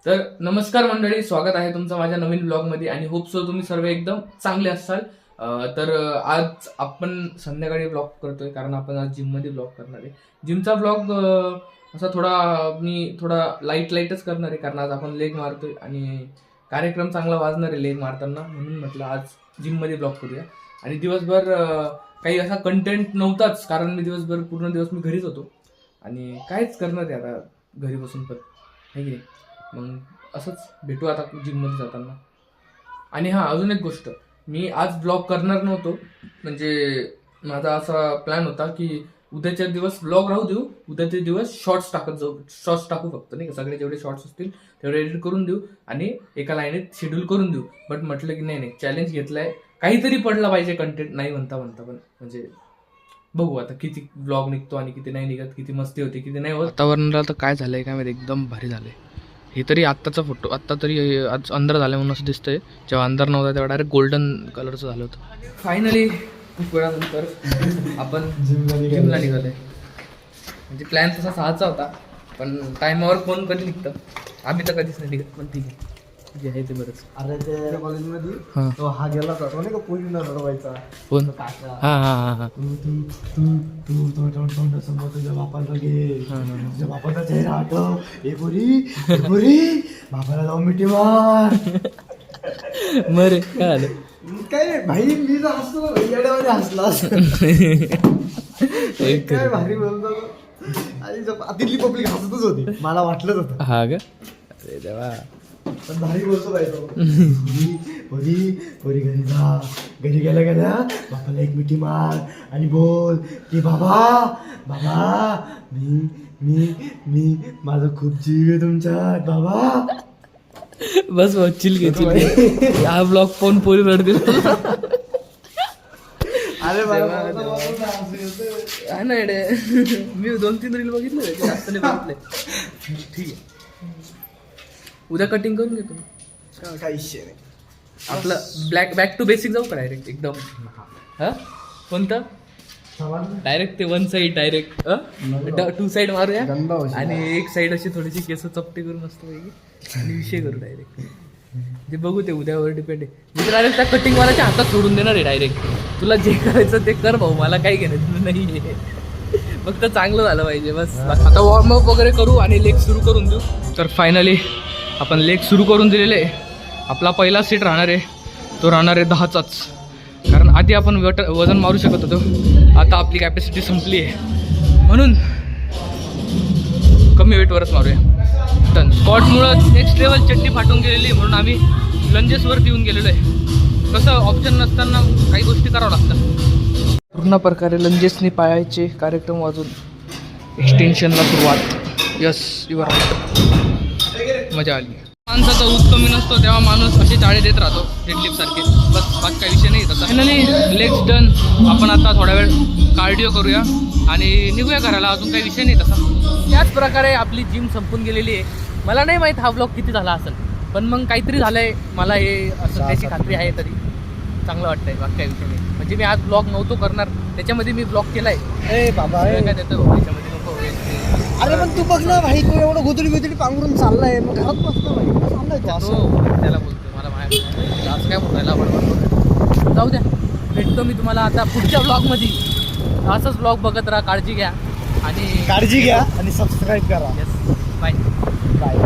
तर नमस्कार मंडळी, स्वागत आहे तुमचं माझ्या नवीन ब्लॉगमध्ये आणि होप सो तुम्ही सर्व एकदम चांगले असाल. आज आपण संध्याकाळी ब्लॉग करतोय कारण आपण आज जिममध्ये ब्लॉग करणार आहे. जिमचा ब्लॉग असा थोडा लाईटच करणार आहे कारण आज आपण लेग मारतोय आणि कार्यक्रम चांगला वाजणार आहे लेग मारताना, म्हणून म्हटलं आज जिममध्ये ब्लॉग करूया. आणि दिवसभर काही असा कंटेंट नव्हताच कारण मी पूर्ण दिवस मी घरीच होतो आणि कायच करणार आहे आता घरी बसून पण, आहे की नाही. मग असंच भेटू आता जिममध्ये जाताना. आणि हां, अजून एक गोष्ट, मी आज ब्लॉग करणार नव्हतो, म्हणजे माझा असा प्लॅन होता की उद्याच्या दिवस ब्लॉग राहू देऊ, उद्याचे दिवस शॉर्ट्स टाकू फक्त, नाही का. सगळे जेवढे शॉर्ट्स असतील तेवढे एडिट करून देऊ आणि एका लाईनीत शेड्यूल करून देऊ. बट म्हटलं की नाही चॅलेंज घेतलाय, काहीतरी पडला पाहिजे कंटेंट, नाही म्हणता पण म्हणजे बघू आता किती ब्लॉग निघतो आणि किती नाही निघत, किती मस्ती होते किती नाही होत. वातावरणाला तर काय झालंय काय माहिती, एकदम भारी झालंय. हे तरी आत्ताचा फोटो, आत्ता तरी आज अंधार झाला म्हणून असं दिसतंय. जेव्हा अंधार नव्हता तेव्हा डायरेक्ट गोल्डन कलरचं झालं होतं. फायनली खूप वेळानंतर आपण जिमला निघालोय. म्हणजे प्लॅन तसा सहाचा होता, पण टायमावर कोण कधी निघतं, आम्ही तर कधीच नाही निघत, पण ठीक आहे जे आहे ते बरंच. अरे ते कॉलेजमध्ये तो हा गेला होता नाही का पोलीस रडवायचा. कोण? काका हां तू समोर तुझ्या बापाला घे, तुझ्या बापाचा चेहरा आठव, हे पुरी बापाला जाऊन मिठी मार. मरे काय आलं काय भाई, मी तर हसलो येड्यामध्ये हसला. काय भारी बोलतो आणि तिथली पब्लिक हसतच होती, मला वाटलंच होतं. हा का, अरे देवा, पण भारी बोलतो पाहिजे. पोरी घरी गेल्या बापाला एक मिठी मार आणि बोल की बाबा मी माझं खूप जीव आहे तुमच्यात बाबा. बस चिल घ्यायची. हा ब्लॉग फोन पोरी रडतील. अरे मी 2-3 रील बघितले, जास्त नाही बघितले. ठीक आहे, उद्या कटिंग करून घेतो. काही विषय नाही. आपलं बॅक टू बेसिक जाऊ का डायरेक्ट एकदम. हा कोणतं डायरेक्ट ते वन साईड डायरेक्ट 2 साईड मारूया आणि एक साईड अशी थोडीशी केस चपटे करून मस्त पैकी आणि विषय करू डायरेक्ट. ते बघू, ते उद्यावर डिपेंड आहे. मी तर डायरेक्ट त्या कटिंग वाल्याच्या हातात सोडून देणार आहे डायरेक्ट. तुला जे करायचं ते कर भाऊ, मला काही घेणं नाही आहे, फक्त चांगलं झालं पाहिजे बस. आता वॉर्मअप वगैरे करू आणि लेग सुरू करून देऊ. तर फायनली आपण लेग सुरू करून दिलेले आहे. आपला पहिला सीट राहणार आहे, तो राहणार आहे 10चाच, कारण आधी आपण वजन मारू शकत होतो, आता आपली कॅपॅसिटी संपली आहे म्हणून कमी वेटवरच मारूया. तर स्कॉटमुळं नेक्स्ट लेवल चड्डी फाटून गेलेली आहे, म्हणून आम्ही लंजेसवरती येऊन गेलेलो आहे. कसं ऑप्शन नसताना काही गोष्टी करावं लागतात. पूर्ण प्रकारे लंजेसनी पायाचे कार्यक्रम वाजून एक्सटेन्शनला सुरुवात. यस, युवर मजा आली. माणसाचा उत्कमी नसतो तेव्हा माणूस असे चाळे देत राहतो डेडलिफ्ट सारखे, बस बाकी काही विषय नाही तसा. Finally legs done. आपण आता थोडा वेळ कार्डिओ करूया आणि निघूया घराला, अजून काही विषय नाही तसा. त्याच प्रकारे आपली जिम संपून गेलेली आहे. मला नाही माहीत हा ब्लॉग किती झाला असेल, पण मग काहीतरी झालंय, मला हे असं त्याची खात्री आहे, तरी चांगलं वाटतंय, बाकी काही विषय नाही. म्हणजे मी आज ब्लॉग नव्हतो करणार, त्याच्यामध्ये मी ब्लॉग केलाय. ए बाबा काय देतो त्याच्यामध्ये नको. अरे पण तू बघ ना भाई, तू एवढं गोदडी पांघरून चाललाय, मग घरात बसतो भाई, चाललाय तू असं. त्याला बोलतो मला माहिती आज काय बोलायला बरोबर. जाऊ द्या, भेटतो मी तुम्हाला आता पुढच्या ब्लॉगमध्ये. असंच ब्लॉग बघत राहा, काळजी घ्या आणि काळजी घ्या आणि सबस्क्राईब करा. Yes, bye. बाय.